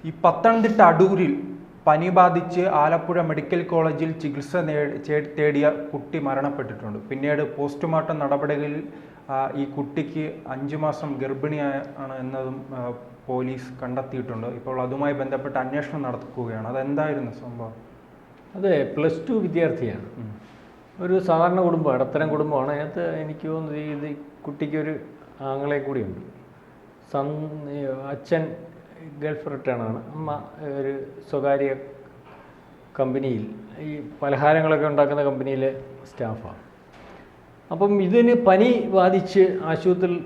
ഈ പത്തനംതിട്ട അടൂരിൽ പനി ബാധിച്ച് ആലപ്പുഴ മെഡിക്കൽ കോളേജിൽ ചികിത്സ തേടിയ കുട്ടി മരണപ്പെട്ടിട്ടുണ്ട്. പിന്നീട് പോസ്റ്റ്മോർട്ടം നടപടികളിൽ ഈ കുട്ടിക്ക് 5 മാസം ഗർഭിണിയാണ് എന്നതും പോലീസ് കണ്ടെത്തിയിട്ടുണ്ട്. ഇപ്പോൾ അതുമായി ബന്ധപ്പെട്ട് അന്വേഷണം നടക്കുകയാണ്. അതെന്തായിരുന്നു സംഭവം? അതെ, +2 വിദ്യാർത്ഥിയാണ്. ഒരു സാധാരണ കുടുംബം, ഇടത്തരം കുടുംബമാണ്. അതിനകത്ത് എനിക്ക് തോന്നുന്നത് ഇത് കുട്ടിക്കൊരു ആങ്ങളെ കൂടിയുണ്ട്. അച്ഛൻ ഗൾഫ് റിട്ടേണാണ്, അമ്മ ഒരു സ്വകാര്യ കമ്പനിയിൽ ഈ പലഹാരങ്ങളൊക്കെ ഉണ്ടാക്കുന്ന കമ്പനിയിലെ സ്റ്റാഫാണ്. അപ്പം ഇതിന് പനി ബാധിച്ച് ആശുപത്രിയിൽ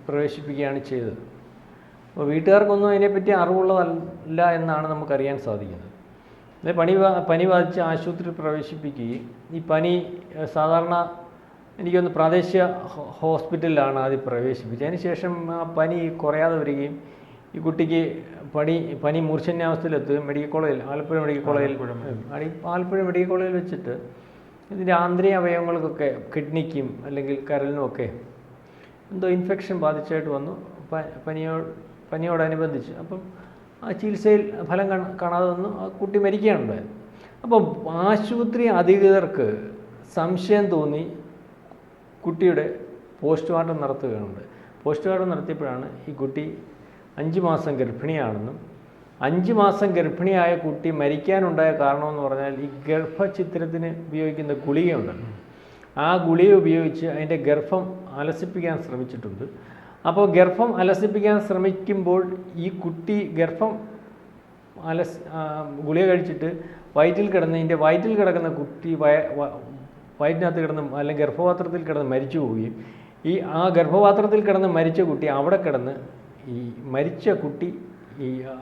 പ്രവേശിപ്പിക്കുകയാണ് ചെയ്തത്. അപ്പോൾ വീട്ടുകാർക്കൊന്നും അതിനെപ്പറ്റി അറിവുള്ളതല്ല എന്നാണ് നമുക്കറിയാൻ സാധിക്കുന്നത്. പനി ബാധിച്ച് ആശുപത്രിയിൽ പ്രവേശിപ്പിക്കുകയും ഈ പനി സാധാരണ എനിക്കൊന്ന് പ്രാദേശിക ഹോസ്പിറ്റലിലാണ് ആദ്യം പ്രവേശിപ്പിച്ചത്. അതിന് ശേഷം ആ പനി കുറയാതെ വരികയും ഈ കുട്ടിക്ക് പനി മൂർച്ഛന്യാവസ്ഥയിലെത്തുകയും മെഡിക്കൽ കോളേജിൽ ആലപ്പുഴ മെഡിക്കൽ കോളേജിൽ വെച്ചിട്ട് ഇതിൻ്റെ ആന്തരിക അവയവങ്ങൾക്കൊക്കെ കിഡ്നിക്കും അല്ലെങ്കിൽ കരളിനുമൊക്കെ എന്തോ ഇൻഫെക്ഷൻ ബാധിച്ചായിട്ട് വന്നു, പനിയോടനുബന്ധിച്ച്. അപ്പം ആ ചികിത്സയിൽ ഫലം കാണാതെ വന്നു, ആ കുട്ടി മരിക്കുകയാണ് ഉണ്ടായത്. അപ്പം ആശുപത്രി അധികൃതർക്ക് സംശയം തോന്നി കുട്ടിയുടെ പോസ്റ്റ്മോർട്ടം നടത്തുകയുണ്ട്. പോസ്റ്റ്മോർട്ടം നടത്തിയപ്പോഴാണ് ഈ കുട്ടി 5 മാസം ഗർഭിണിയാണെന്നും 5 മാസം ഗർഭിണിയായ കുട്ടി മരിക്കാനുണ്ടായ കാരണമെന്ന് പറഞ്ഞാൽ ഈ ഗർഭഛിദ്രത്തിന് ഉപയോഗിക്കുന്ന ഗുളികയുണ്ടല്ലോ, ആ ഗുളിക ഉപയോഗിച്ച് അതിൻ്റെ ഗർഭം അലസിപ്പിക്കാൻ ശ്രമിച്ചിട്ടുണ്ട്. അപ്പോൾ ഗർഭം അലസിപ്പിക്കാൻ ശ്രമിക്കുമ്പോൾ ഈ കുട്ടി ഗുളിക കഴിച്ചിട്ട് വയറ്റിൽ കിടക്കുന്ന കുട്ടി വയറ്റിനകത്ത് കിടന്ന് അല്ലെങ്കിൽ ഗർഭപാത്രത്തിൽ കിടന്ന് മരിച്ചു പോവുകയും ആ ഗർഭപാത്രത്തിൽ കിടന്ന് മരിച്ച കുട്ടി അവിടെ കിടന്ന് ഈ മരിച്ച കുട്ടി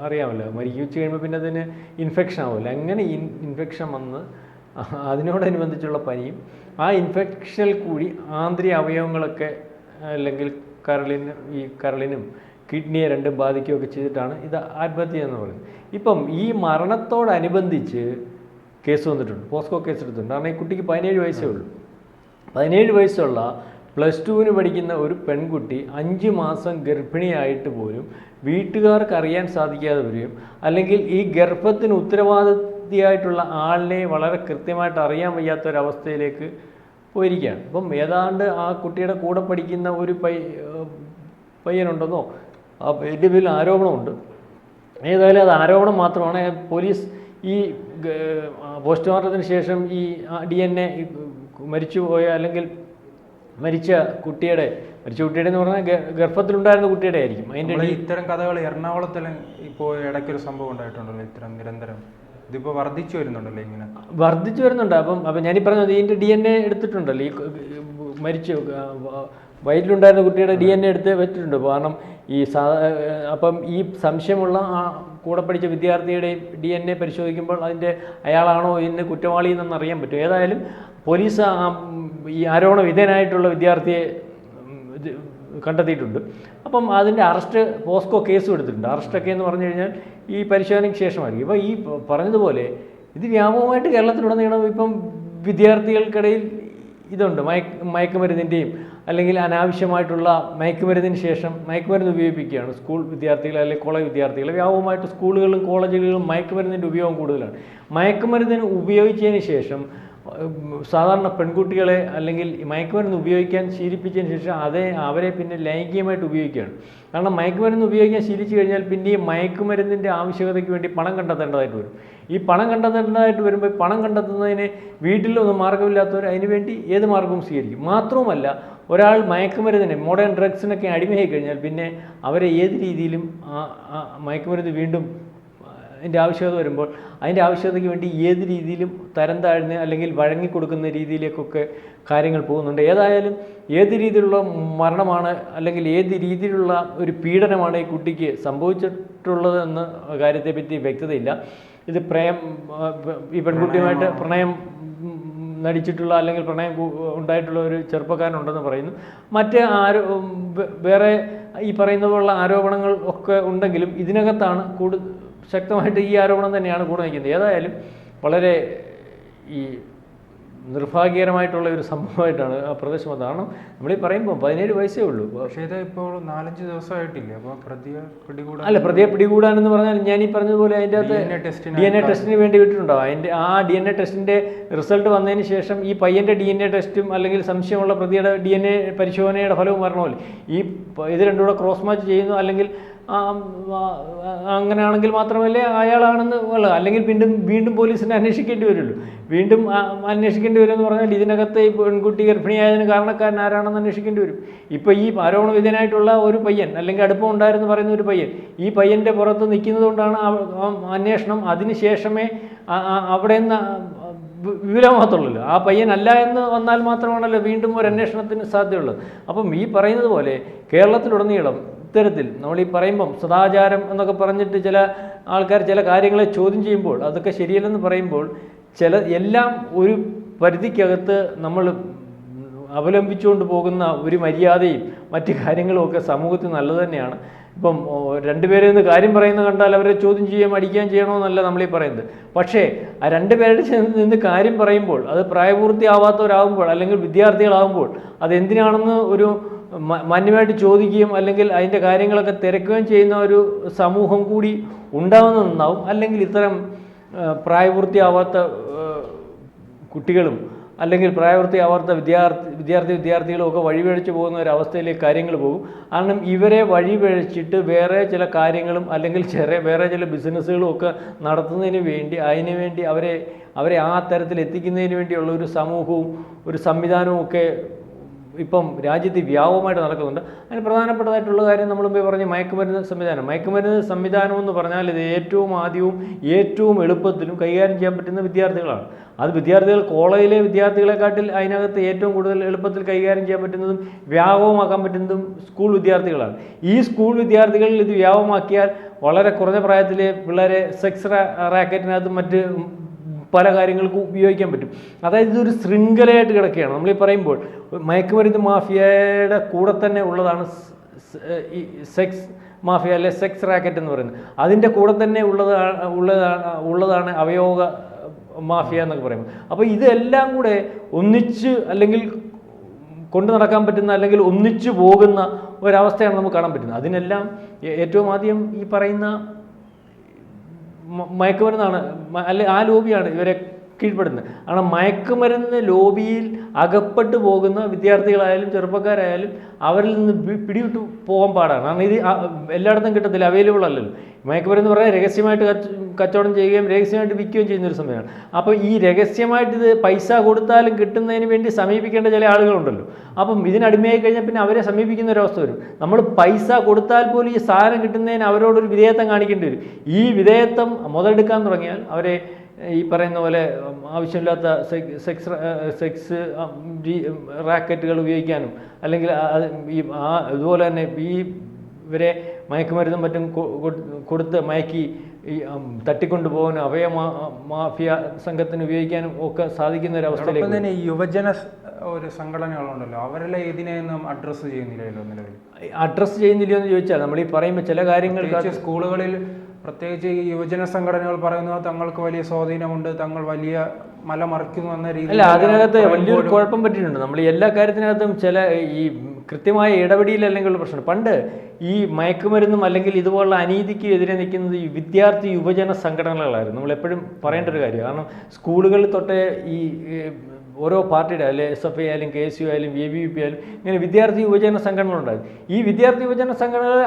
അറിയാമല്ലോ, മരിച്ചു കഴിയുമ്പോൾ പിന്നെ അതിന് ഇൻഫെക്ഷൻ ആവുമല്ലോ. അങ്ങനെ ഇൻഫെക്ഷൻ വന്ന് അതിനോടനുബന്ധിച്ചുള്ള പനിയും ആ ഇൻഫെക്ഷനിൽ കൂടി ആന്തരിക അവയവങ്ങളൊക്കെ അല്ലെങ്കിൽ കരളിനും കിഡ്നിയെ രണ്ടും ബാധിക്കുകയൊക്കെ ചെയ്തിട്ടാണ് ഇത് ആത്മഹത്യ എന്ന് പറയുന്നത്. ഇപ്പം ഈ മരണത്തോടനുബന്ധിച്ച് കേസ് വന്നിട്ടുണ്ട്, പോസ്കോ കേസ് എടുത്തിട്ടുണ്ട്. കാരണം ഈ കുട്ടിക്ക് 17 വയസ്സേ ഉള്ളൂ. 17 വയസ്സുള്ള +2 പഠിക്കുന്ന ഒരു പെൺകുട്ടി 5 മാസം ഗർഭിണിയായിട്ട് പോലും വീട്ടുകാർക്ക് അറിയാൻ സാധിക്കാതെ വരികയും അല്ലെങ്കിൽ ഈ ഗർഭത്തിന് ഉത്തരവാദിയായിട്ടുള്ള ആളിനെ വളരെ കൃത്യമായിട്ട് അറിയാൻ വയ്യാത്തൊരവസ്ഥയിലേക്ക് പോയിരിക്കുകയാണ്. അപ്പം ഏതാണ്ട് ആ കുട്ടിയുടെ കൂടെ പഠിക്കുന്ന ഒരു പയ്യനുണ്ടെന്നോ എൻ്റെ പേരിൽ ആരോപണമുണ്ട്. ഏതായാലും അത് ആരോപണം മാത്രമാണ്. പോലീസ് ഈ പോസ്റ്റ്മോർട്ടത്തിന് ശേഷം ഈ DNA മരിച്ചുപോയ അല്ലെങ്കിൽ മരിച്ച കുട്ടിയുടെ എന്ന് പറഞ്ഞാൽ ഗർഭത്തിലുണ്ടായിരുന്ന കുട്ടിയുടെ ആയിരിക്കും. അതിൻ്റെ ഇത്തരം കഥകൾ എറണാകുളത്തിൽ ഇപ്പോൾ ഇടയ്ക്കൊരു സംഭവം ഉണ്ടായിട്ടുണ്ടല്ലോ, ഇത്തരം നിരന്തരം ഇതിപ്പോൾ വർദ്ധിച്ചു വരുന്നുണ്ട്. അപ്പം ഞാനീ പറഞ്ഞത് ഇതിൻ്റെ DNA എടുത്തിട്ടുണ്ടല്ലോ, ഈ മരിച്ചു വയറ്റിലുണ്ടായിരുന്ന കുട്ടിയുടെ DNA എടുത്ത് വെച്ചിട്ടുണ്ട്. കാരണം അപ്പം ഈ സംശയമുള്ള ആ കൂടെ പഠിച്ച വിദ്യാർത്ഥിയുടെ DNA പരിശോധിക്കുമ്പോൾ അയാളാണോ ഇന്ന് കുറ്റവാളി എന്നൊന്നും അറിയാൻ പറ്റും. ഏതായാലും പോലീസ് ഈ ആരോപണ വിധേയനായിട്ടുള്ള വിദ്യാർത്ഥിയെ കണ്ടെത്തിയിട്ടുണ്ട്. അപ്പം അതിൻ്റെ പോസ്കോ കേസും എടുത്തിട്ടുണ്ട്. അറസ്റ്റൊക്കെ എന്ന് പറഞ്ഞു കഴിഞ്ഞാൽ ഈ പരിശോധനയ്ക്ക് ശേഷമായിരിക്കും. ഇപ്പോൾ ഈ പറഞ്ഞതുപോലെ ഇത് വ്യാപകമായിട്ട് കേരളത്തിലുടനീളം ഇപ്പം വിദ്യാർത്ഥികൾക്കിടയിൽ ഇതുണ്ട്. മയക്കുമരുന്നിൻ്റെയും അല്ലെങ്കിൽ അനാവശ്യമായിട്ടുള്ള മയക്കുമരുന്നിന് ശേഷം മയക്കുമരുന്ന് ഉപയോഗിക്കുകയാണ് സ്കൂൾ വിദ്യാർത്ഥികൾ അല്ലെങ്കിൽ കോളേജ് വിദ്യാർത്ഥികൾ. വ്യാപകമായിട്ട് സ്കൂളുകളിലും കോളേജുകളിലും മയക്കുമരുന്നിൻ്റെ ഉപയോഗം കൂടുതലാണ്. മയക്കുമരുന്നിന് ഉപയോഗിച്ചതിന് ശേഷം സാധാരണ പെൺകുട്ടികളെ അല്ലെങ്കിൽ മയക്കുമരുന്ന് ഉപയോഗിക്കാൻ ശീലിപ്പിച്ചതിന് ശേഷം അവരെ പിന്നെ ലൈംഗികമായിട്ട് ഉപയോഗിക്കുകയാണ്. കാരണം മയക്കുമരുന്ന് ഉപയോഗിക്കാൻ ശീലിച്ചു കഴിഞ്ഞാൽ പിന്നെ ഈ മയക്കുമരുന്നിൻ്റെ ആവശ്യകതയ്ക്ക് വേണ്ടി പണം കണ്ടെത്തേണ്ടതായിട്ട് വരും. ഈ പണം വരുമ്പോൾ പണം കണ്ടെത്തുന്നതിന് വീട്ടിലൊന്നും മാർഗ്ഗമില്ലാത്തവർ അതിനുവേണ്ടി ഏത് മാർഗവും സ്വീകരിക്കും. മാത്രവുമല്ല, ഒരാൾ മയക്കുമരുന്നിന് മോഡേൺ ഡ്രഗ്സിനൊക്കെ അടിമയായി കഴിഞ്ഞാൽ പിന്നെ അവരെ ഏത് രീതിയിലും മയക്കുമരുന്ന് വീണ്ടും അതിൻ്റെ ആവശ്യകത വരുമ്പോൾ അതിൻ്റെ ആവശ്യകതയ്ക്ക് വേണ്ടി ഏത് രീതിയിലും തരം താഴ്ന്ന് അല്ലെങ്കിൽ വഴങ്ങിക്കൊടുക്കുന്ന രീതിയിലേക്കൊക്കെ കാര്യങ്ങൾ പോകുന്നുണ്ട്. ഏതായാലും ഏത് രീതിയിലുള്ള മരണമാണ് അല്ലെങ്കിൽ ഏത് രീതിയിലുള്ള ഒരു പീഡനമാണ് ഈ കുട്ടിക്ക് സംഭവിച്ചിട്ടുള്ളത് എന്ന കാര്യത്തെപ്പറ്റി വ്യക്തതയില്ല. ഇത് ഈ പെൺകുട്ടിയുമായിട്ട് പ്രണയം നടിച്ചിട്ടുള്ള അല്ലെങ്കിൽ പ്രണയം ഉണ്ടായിട്ടുള്ള ഒരു ചെറുപ്പക്കാരനുണ്ടെന്ന് പറയുന്നു. വേറെ ഈ പറയുന്ന പോലുള്ള ആരോപണങ്ങൾ ഒക്കെ ഉണ്ടെങ്കിലും ഇതിനകത്താണ് ശക്തമായിട്ട് ഈ ആരോപണം തന്നെയാണ് കൂടെ നിൽക്കുന്നത്. ഏതായാലും വളരെ ഈ നിർഭാഗ്യകരമായിട്ടുള്ള ഒരു സംഭവമായിട്ടാണ് ആ പ്രദേശം. കാരണം നമ്മളീ പറയുമ്പോൾ 17 വയസ്സേ ഉള്ളൂ. പക്ഷേ ഇത് ഇപ്പോൾ 4-5 ദിവസമായിട്ടില്ല. അപ്പോൾ പ്രതിയെ പിടികൂടാനെന്ന് പറഞ്ഞാൽ ഞാൻ ഈ പറഞ്ഞതുപോലെ അതിൻ്റെ അകത്ത് DNA ടെസ്റ്റിന് വേണ്ടി വിട്ടിട്ടുണ്ടാവും. അതിൻ്റെ ആ DNA ടെസ്റ്റിൻ്റെ റിസൾട്ട് വന്നതിന് ശേഷം ഈ പയ്യൻ്റെ DNA ടെസ്റ്റും അല്ലെങ്കിൽ സംശയമുള്ള പ്രതിയുടെ DNA പരിശോധനയുടെ ഫലവും വരണമല്ലോ. ഇത് രണ്ടും കൂടെ ക്രോസ് മാച്ച് ചെയ്യുന്നു, അല്ലെങ്കിൽ അങ്ങനെയാണെങ്കിൽ മാത്രമല്ലേ അയാളാണെന്ന് ഉള്ളത്. അല്ലെങ്കിൽ വീണ്ടും പോലീസിനെ അന്വേഷിക്കേണ്ടി വരുമല്ലോ. വീണ്ടും അന്വേഷിക്കേണ്ടി വരുമെന്ന് പറഞ്ഞാൽ ഇതിനകത്ത് ഈ പെൺകുട്ടി ഗർഭിണിയായതിന് കാരണക്കാരൻ ആരാണെന്ന് അന്വേഷിക്കേണ്ടി വരും. ഇപ്പോൾ ഈ ആരോപണ വിധേയനായിട്ടുള്ള ഒരു പയ്യൻ, അല്ലെങ്കിൽ അടുപ്പം ഉണ്ടായിരുന്നു പറയുന്ന ഒരു പയ്യൻ, ഈ പയ്യൻ്റെ പുറത്ത് നിൽക്കുന്നത് കൊണ്ടാണ് അന്വേഷണം. അതിന് ശേഷമേ അവിടെ നിന്ന് വിപുലമാകത്തുള്ളൂ. ആ പയ്യൻ അല്ല എന്ന് വന്നാൽ മാത്രമാണല്ലോ വീണ്ടും ഒരു അന്വേഷണത്തിന് സാധ്യതയുള്ളത്. അപ്പം ഈ പറയുന്നത് പോലെ കേരളത്തിലുടനീളം ഇത്തരത്തിൽ നമ്മൾ ഈ പറയുമ്പം സദാചാരം എന്നൊക്കെ പറഞ്ഞിട്ട് ചില ആൾക്കാർ ചില കാര്യങ്ങളെ ചോദ്യം ചെയ്യുമ്പോൾ, അതൊക്കെ ശരിയല്ലെന്ന് പറയുമ്പോൾ, എല്ലാം ഒരു പരിധിക്കകത്ത് നമ്മൾ അവലംബിച്ചുകൊണ്ട് പോകുന്ന ഒരു മര്യാദയും മറ്റു കാര്യങ്ങളും ഒക്കെ സമൂഹത്തിൽ നല്ലത് തന്നെയാണ്. ഇപ്പം രണ്ടുപേരിൽ നിന്ന് കാര്യം പറയുന്നത് കണ്ടാൽ അവരെ ചോദ്യം ചെയ്യാൻ അടിക്കുകയും ചെയ്യണമെന്നല്ല നമ്മളീ പറയുന്നത്. പക്ഷേ ആ രണ്ടുപേരുടെ നിന്ന് കാര്യം പറയുമ്പോൾ അത് പ്രായപൂർത്തിയാവാത്തവരാകുമ്പോൾ അല്ലെങ്കിൽ വിദ്യാർത്ഥികളാകുമ്പോൾ അതെന്തിനാണെന്ന് ഒരു മാന്യമായിട്ട് ചോദിക്കുകയും അല്ലെങ്കിൽ അതിൻ്റെ കാര്യങ്ങളൊക്കെ തിരക്കുകയും ചെയ്യുന്ന ഒരു സമൂഹം കൂടി ഉണ്ടാവുന്നതാവും. അല്ലെങ്കിൽ ഇത്തരം പ്രായപൂർത്തിയാവാത്ത കുട്ടികളും അല്ലെങ്കിൽ പ്രായപൂർത്തിയാവാത്ത വിദ്യാർത്ഥികളും ഒക്കെ വഴിപിഴച്ച് പോകുന്ന ഒരു അവസ്ഥയിലേക്ക് കാര്യങ്ങൾ പോകും. കാരണം ഇവരെ വഴിപിഴച്ചിട്ട് വേറെ ചില കാര്യങ്ങളും അല്ലെങ്കിൽ വേറെ ചില ബിസിനസ്സുകളും ഒക്കെ നടത്തുന്നതിന് വേണ്ടി അതിനുവേണ്ടി അവരെ ആ തരത്തിൽ എത്തിക്കുന്നതിന് വേണ്ടിയുള്ള ഒരു സമൂഹവും ഒരു സംവിധാനവും ഒക്കെ ഇപ്പം രാജ്യത്ത് വ്യാപകമായിട്ട് നടക്കുന്നുണ്ട്. അതിന് പ്രധാനപ്പെട്ടതായിട്ടുള്ള കാര്യം നമ്മൾ മുമ്പേ പറഞ്ഞ മയക്കുമരുന്ന് സംവിധാനം എന്ന് പറഞ്ഞാൽ ഇത് ഏറ്റവും ആദ്യവും ഏറ്റവും എളുപ്പത്തിലും കൈകാര്യം ചെയ്യാൻ പറ്റുന്ന വിദ്യാർത്ഥികളാണ്. അത് വിദ്യാർത്ഥികൾ കോളേജിലെ വിദ്യാർത്ഥികളെക്കാട്ടിൽ അതിനകത്ത് ഏറ്റവും കൂടുതൽ എളുപ്പത്തിൽ കൈകാര്യം ചെയ്യാൻ പറ്റുന്നതും വ്യാപകമാക്കാൻ പറ്റുന്നതും സ്കൂൾ വിദ്യാർത്ഥികളാണ്. ഈ സ്കൂൾ വിദ്യാർത്ഥികളിൽ ഇത് വ്യാപകമാക്കിയാൽ വളരെ കുറഞ്ഞ പ്രായത്തിലെ പിള്ളേരെ സെക്സ് റാക്കറ്റിനകത്ത് മറ്റ് പല കാര്യങ്ങൾക്കും ഉപയോഗിക്കാൻ പറ്റും. അതായത് ഇതൊരു ശൃംഖലയായിട്ട് കിടക്കുകയാണ്. നമ്മളീ പറയുമ്പോൾ മയക്കുമരുന്ന് മാഫിയയുടെ കൂടെ തന്നെ ഉള്ളതാണ് ഈ സെക്സ് മാഫിയ അല്ലെ സെക്സ് റാക്കറ്റ് എന്ന് പറയുന്നത്. അതിൻ്റെ കൂടെ തന്നെ ഉള്ളതാണ് അവയവ മാഫിയ എന്നൊക്കെ പറയുമ്പോൾ. അപ്പോൾ ഇതെല്ലാം കൂടെ ഒന്നിച്ച് അല്ലെങ്കിൽ കൊണ്ടു നടക്കാൻ പറ്റുന്ന അല്ലെങ്കിൽ ഒന്നിച്ചു പോകുന്ന ഒരവസ്ഥയാണ് നമുക്ക് കാണാൻ പറ്റുന്നത്. അതിനെല്ലാം ഏറ്റവും ആദ്യം ഈ പറയുന്ന മയക്കുമരുന്നാണ് ആ ലോബിയാണ് ഇവരെ കീഴ്പ്പെടുന്നത്. കാരണം മയക്കുമരുന്ന് ലോബിയിൽ അകപ്പെട്ടു പോകുന്ന വിദ്യാർത്ഥികളായാലും ചെറുപ്പക്കാരായാലും അവരിൽ നിന്ന് പിടിവിട്ട് പോകാൻ പാടാണ്. കാരണം ഇത് എല്ലായിടത്തും കിട്ടത്തില്ല, അവൈലബിൾ അല്ലല്ലോ. മയക്കുമരുന്ന് പറഞ്ഞാൽ രഹസ്യമായിട്ട് കച്ചവടം ചെയ്യുകയും രഹസ്യമായിട്ട് വിൽക്കുകയും ചെയ്യുന്നൊരു സമയമാണ്. അപ്പോൾ ഈ രഹസ്യമായിട്ട് ഇത് പൈസ കൊടുത്താലും കിട്ടുന്നതിന് വേണ്ടി സമീപിക്കേണ്ട ചില ആളുകളുണ്ടല്ലോ. അപ്പം ഇതിനടിമയായി കഴിഞ്ഞാൽ പിന്നെ അവരെ സമീപിക്കുന്ന ഒരവസ്ഥ വരും. നമ്മൾ പൈസ കൊടുത്താൽ പോലും ഈ സാധനം കിട്ടുന്നതിന് അവരോടൊരു വിധേയത്വം കാണിക്കേണ്ടി വരും. ഈ വിധേയത്വം മുതലെടുക്കാൻ തുടങ്ങിയാൽ അവരെ ഈ പറയുന്ന പോലെ ആവശ്യമില്ലാത്ത സെക്സ് റാക്കറ്റുകൾ ഉപയോഗിക്കാനും അല്ലെങ്കിൽ ഇതുപോലെ തന്നെ ഇവരെ മയക്കുമരുന്നും മറ്റും കൊടുത്ത് മയക്കി ഈ തട്ടിക്കൊണ്ടുപോകാനും മാഫിയ സംഘത്തിന് ഉപയോഗിക്കാനും ഒക്കെ സാധിക്കുന്ന ഒരു അവസ്ഥയിലേക്ക് തന്നെ യുവജന ഒരു സംഘടനകളുണ്ടല്ലോ, അവരെല്ലാം ഇതിനെയൊന്നും അഡ്രസ്സ് ചെയ്യുന്നില്ലല്ലോ നിലവിൽ. അഡ്രസ്സ് ചെയ്യുന്നില്ലയോ എന്ന് ചോദിച്ചാൽ നമ്മൾ ഈ പറയുമ്പോൾ ചില കാര്യങ്ങൾ സ്കൂളുകളിൽ പ്രത്യേകിച്ച് ഈ യുവജന സംഘടനകൾ പറയുന്നത് തങ്ങൾക്ക് വലിയ സ്വാധീനമുണ്ട്, തങ്ങൾ വലിയ മല മറിക്കുന്നു എന്ന രീതിയിൽ. അല്ല, അതിനകത്ത് വലിയൊരു കുഴപ്പം പറ്റിയിട്ടുണ്ട്. നമ്മൾ എല്ലാ കാര്യത്തിനകത്തും ചില ഈ കൃത്യമായ ഇടപെടിയിൽ അല്ലെങ്കിൽ പ്രശ്നം. പണ്ട് ഈ മയക്കുമരുന്നും അല്ലെങ്കിൽ ഇതുപോലുള്ള അനീതിക്ക് എതിരെ നിൽക്കുന്നത് ഈ വിദ്യാർത്ഥി യുവജന സംഘടനകളായിരുന്നു. നമ്മൾ എപ്പോഴും പറയേണ്ട ഒരു കാര്യം. കാരണം സ്കൂളുകളിൽ തൊട്ടേ ഈ ഓരോ പാർട്ടിയുടെ അല്ലെ SFI ആയാലും KSU ആയാലും ABVP ആയാലും ഇങ്ങനെ വിദ്യാർത്ഥി യുവജന സംഘടനകളുണ്ടായിരുന്നു. ഈ വിദ്യാർത്ഥി യുവജന സംഘടനകൾ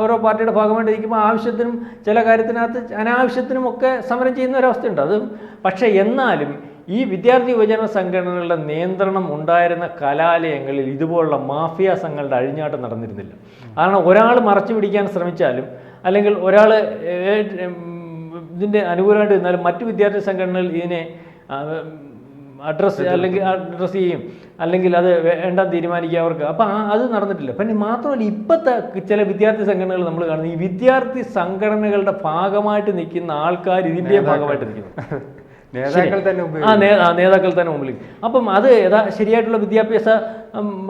ഓരോ പാർട്ടിയുടെ ഭാഗമായിട്ട് ഇരിക്കുമ്പോൾ ആവശ്യത്തിനും ചില കാര്യത്തിനകത്ത് അനാവശ്യത്തിനും ഒക്കെ സമരം ചെയ്യുന്ന ഒരവസ്ഥയുണ്ട്. അത് പക്ഷേ എന്നാലും ഈ വിദ്യാർത്ഥി യുവജന സംഘടനകളുടെ നിയന്ത്രണം ഉണ്ടായിരുന്ന കലാലയങ്ങളിൽ ഇതുപോലുള്ള മാഫിയ സംഘങ്ങളുടെ അഴിഞ്ഞാട്ടം നടന്നിരുന്നില്ല. കാരണം ഒരാൾ മറച്ചു പിടിക്കാൻ ശ്രമിച്ചാലും അല്ലെങ്കിൽ ഒരാൾ ഇതിൻ്റെ അനുകൂലമായിട്ട് നിന്നാലും മറ്റു വിദ്യാർത്ഥി സംഘടനകൾ ഇതിനെ അഡ്രസ്സ് ചെയ്യും, അല്ലെങ്കിൽ അത് വേണ്ടാൻ തീരുമാനിക്കുക അവർക്ക്. അപ്പം അത് നടന്നിട്ടില്ല. പിന്നെ മാത്രമല്ല ഇപ്പോഴത്തെ ചില വിദ്യാർത്ഥി സംഘടനകൾ നമ്മൾ കാണുന്നത് ഈ വിദ്യാർത്ഥി സംഘടനകളുടെ ഭാഗമായിട്ട് നിൽക്കുന്ന ആൾക്കാർ ഇതിൻ്റെ ഭാഗമായിട്ട് നിൽക്കുന്നു. നേതാക്കൾ തന്നെ നേതാക്കൾ തന്നെ മുമ്പിലേക്ക്. അപ്പം അത് ശരിയായിട്ടുള്ള വിദ്യാഭ്യാസ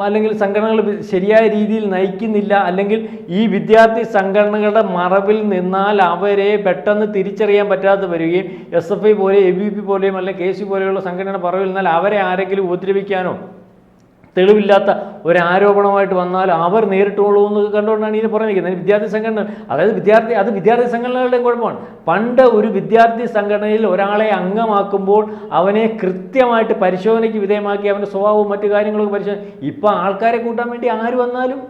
അല്ലെങ്കിൽ സംഘടനകൾ ശരിയായ രീതിയിൽ നയിക്കുന്നില്ല, അല്ലെങ്കിൽ ഈ വിദ്യാർത്ഥി സംഘടനകളുടെ മറവിൽ നിന്നാൽ അവരെ പെട്ടെന്ന് തിരിച്ചറിയാൻ പറ്റാതെ വരികയും SFI പോലെ ABP പോലെയും അല്ലെങ്കിൽ KC പോലെയുള്ള സംഘടനയുടെ മറവിൽ നിന്നാൽ അവരെ ആരെങ്കിലും ഉപദ്രവിക്കാനോ തെളിവില്ലാത്ത ഒരു ആരോപണമായിട്ട് വന്നാൽ അവർ നേരിട്ടുള്ളൂ എന്ന് കണ്ടുകൊണ്ടാണ് ഇതിനെ പറഞ്ഞിരിക്കുന്നത്. വിദ്യാർത്ഥി സംഘടന, അതായത് വിദ്യാർത്ഥി സംഘടനകളുടെയും കുഴപ്പമാണ്. പണ്ട് ഒരു വിദ്യാർത്ഥി സംഘടനയിൽ ഒരാളെ അംഗമാക്കുമ്പോൾ അവനെ കൃത്യമായിട്ട് പരിശോധനയ്ക്ക് വിധേയമാക്കി അവൻ്റെ സ്വഭാവവും മറ്റു കാര്യങ്ങളൊക്കെ ഇപ്പം ആൾക്കാരെ കൂട്ടാൻ വേണ്ടി ആര് വന്നാലും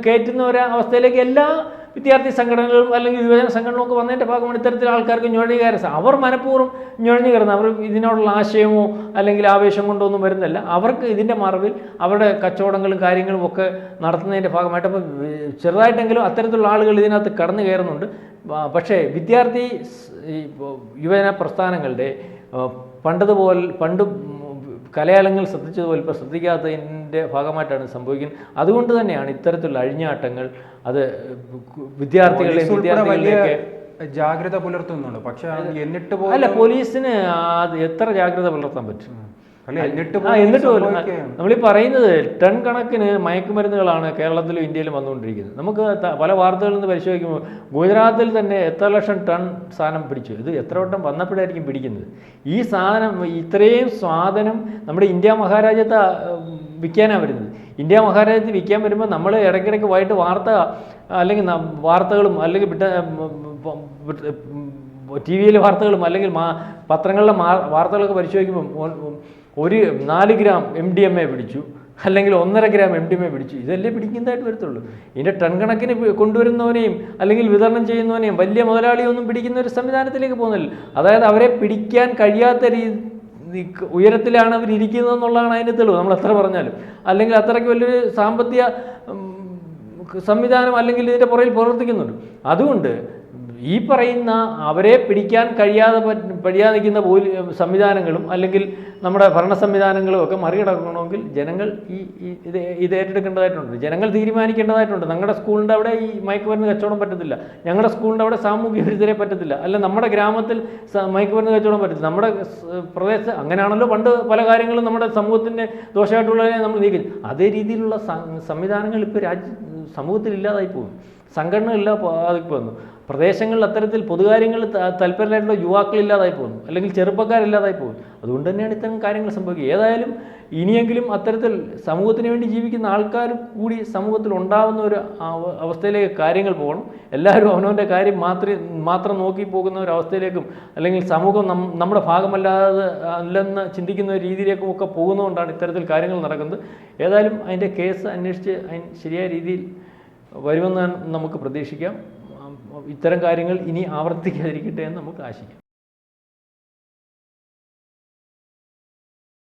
കയറ്റുന്ന ഒരവസ്ഥയിലേക്ക് എല്ലാ വിദ്യാർത്ഥി സംഘടനകളും അല്ലെങ്കിൽ യുവജന സംഘടനകളൊക്കെ വന്നതിൻ്റെ ഭാഗമാണ് ഇത്തരത്തിൽ ആൾക്കാർക്ക് നുഴഞ്ഞു കയറുക. അവർ മനഃപൂർവ്വം നുഴഞ്ഞു കയറുന്നത്, അവർ ഇതിനോടുള്ള ആശയമോ അല്ലെങ്കിൽ ആവേശം കൊണ്ടോ ഒന്നും വരുന്നില്ല. അവർക്ക് ഇതിൻ്റെ മറവിൽ അവരുടെ കച്ചവടങ്ങളും കാര്യങ്ങളും ഒക്കെ നടത്തുന്നതിൻ്റെ ഭാഗമായിട്ട് അപ്പോൾ ചെറുതായിട്ടെങ്കിലും അത്തരത്തിലുള്ള ആളുകൾ ഇതിനകത്ത് കടന്നു കയറുന്നുണ്ട്. പക്ഷേ വിദ്യാർത്ഥി യുവജന പ്രസ്ഥാനങ്ങളുടെ പണ്ട് കലയാളങ്ങൾ ശ്രദ്ധിച്ചതുപോലെ ഇപ്പോൾ ശ്രദ്ധിക്കാത്തതിൻ്റെ ഭാഗമായിട്ടാണ് സംഭവിക്കുന്നത്. അതുകൊണ്ട് തന്നെയാണ് ഇത്തരത്തിലുള്ള അഴിഞ്ഞാട്ടങ്ങൾ അത് വിദ്യാർത്ഥികളിലേക്ക് ജാഗ്രത പുലർത്തുന്നുണ്ട്. പക്ഷെ എന്നിട്ട് അല്ല, പോലീസിന് എത്ര ജാഗ്രത പുലർത്താൻ പറ്റും? എന്നിട്ട് പോലും നമ്മളീ പറയുന്നത് ടൺ കണക്കിന് മയക്കുമരുന്നുകളാണ് കേരളത്തിലും ഇന്ത്യയിലും വന്നുകൊണ്ടിരിക്കുന്നത്. നമുക്ക് പല വാർത്തകളിൽ നിന്ന് പരിശോധിക്കുമ്പോൾ ഗുജറാത്തിൽ തന്നെ എത്ര ലക്ഷം ടൺ സാധനം പിടിച്ചു. ഇത് എത്ര വട്ടം വന്നപ്പോഴായിരിക്കും പിടിക്കുന്നത്? ഈ സാധനം, ഇത്രയും സാധനം നമ്മുടെ ഇന്ത്യ മഹാരാജ്യത്ത് വിൽക്കാനാണ് വരുന്നത്. ഇന്ത്യ മഹാരാജ്യത്ത് വിൽക്കാൻ വരുമ്പോൾ നമ്മൾ ഇടയ്ക്കിടയ്ക്ക് വൈകിട്ട് അല്ലെങ്കിൽ വാർത്തകളും അല്ലെങ്കിൽ TV-യിലെ വാർത്തകളും അല്ലെങ്കിൽ പത്രങ്ങളിലെ വാർത്തകളൊക്കെ പരിശോധിക്കുമ്പം 4 ഗ്രാം MDMA പിടിച്ചു, അല്ലെങ്കിൽ 1.5 ഗ്രാം MDMA പിടിച്ചു. ഇതല്ലേ പിടിക്കുന്നതായിട്ട് വരത്തുള്ളൂ. ഇതിൻ്റെ ടൺ കണക്കിന് കൊണ്ടുവരുന്നവനെയും അല്ലെങ്കിൽ വിതരണം ചെയ്യുന്നവനെയും വലിയ മുതലാളിയൊന്നും പിടിക്കുന്ന ഒരു സംവിധാനത്തിലേക്ക് പോകുന്നില്ല. അതായത് അവരെ പിടിക്കാൻ കഴിയാത്ത ഉയരത്തിലാണ് അവരിയ്ക്കുന്നതെന്നുള്ളതാണ് അതിൻ്റെ തെളിവ്. നമ്മൾ എത്ര പറഞ്ഞാലും, അല്ലെങ്കിൽ അത്രയ്ക്ക് വലിയൊരു സാമ്പത്തിക സംവിധാനം അല്ലെങ്കിൽ ഇതിൻ്റെ പുറകിൽ പ്രവർത്തിക്കുന്നുണ്ട്. അതുകൊണ്ട് ഈ പറയുന്ന അവരെ പിടിക്കാൻ കഴിയാതെ നിൽക്കുന്ന സംവിധാനങ്ങളും അല്ലെങ്കിൽ നമ്മുടെ ഭരണ സംവിധാനങ്ങളും ഒക്കെ മറികടക്കണമെങ്കിൽ ജനങ്ങൾ ഇത് ഏറ്റെടുക്കേണ്ടതായിട്ടുണ്ട്. ജനങ്ങൾ തീരുമാനിക്കേണ്ടതായിട്ടുണ്ട്. ഞങ്ങളുടെ സ്കൂളിൻ്റെ അവിടെ ഈ മയക്കുമരുന്ന് കച്ചവടം പറ്റത്തില്ല, ഞങ്ങളുടെ സ്കൂളിൻ്റെ അവിടെ സാമൂഹ്യ വിരുദ്ധരെ പറ്റത്തില്ല, അല്ല നമ്മുടെ ഗ്രാമത്തിൽ മയക്കുമരുന്ന് കച്ചവടം പറ്റത്തില്ല, നമ്മുടെ പ്രദേശത്ത് അങ്ങനെയാണല്ലോ പണ്ട് പല കാര്യങ്ങളും നമ്മുടെ സമൂഹത്തിൻ്റെ ദോഷമായിട്ടുള്ളതിനെ നമ്മൾ നീക്കി. അതേ രീതിയിലുള്ള സംവിധാനങ്ങൾ ഇപ്പോൾ സമൂഹത്തിൽ ഇല്ലാതായി പോകും. സംഘടനകളില്ലാതായി പോകുന്നു. പ്രദേശങ്ങളിൽ അത്തരത്തിൽ പൊതുകാര്യങ്ങളിൽ താല്പര്യമായിട്ടുള്ള യുവാക്കളില്ലാതായി പോകുന്നു, അല്ലെങ്കിൽ ചെറുപ്പക്കാരില്ലാതായി പോകുന്നു. അതുകൊണ്ട് തന്നെയാണ് ഇത്തരം കാര്യങ്ങൾ സംഭവിക്കുക. ഏതായാലും ഇനിയെങ്കിലും അത്തരത്തിൽ സമൂഹത്തിന് വേണ്ടി ജീവിക്കുന്ന ആൾക്കാർ കൂടി സമൂഹത്തിൽ ഉണ്ടാകുന്ന ഒരു അവസ്ഥയിലേക്ക് കാര്യങ്ങൾ പോകണം. എല്ലാവരും അവനവൻ്റെ കാര്യം മാത്രം നോക്കി പോകുന്ന ഒരു അവസ്ഥയിലേക്കും, അല്ലെങ്കിൽ സമൂഹം നമ്മുടെ അല്ലെന്ന് ചിന്തിക്കുന്ന ഒരു രീതിയിലേക്കും ഒക്കെ പോകുന്നതുകൊണ്ടാണ് ഇത്തരത്തിൽ കാര്യങ്ങൾ നടക്കുന്നത്. ഏതായാലും അതിൻ്റെ കേസ് അന്വേഷിച്ച് ശരിയായ രീതിയിൽ വരുമെന്ന് നമുക്ക് പ്രതീക്ഷിക്കാം. ഇത്തരം കാര്യങ്ങൾ ഇനി ആവർത്തിക്കാതിരിക്കട്ടെ എന്ന് നമുക്ക് ആശിക്കാം.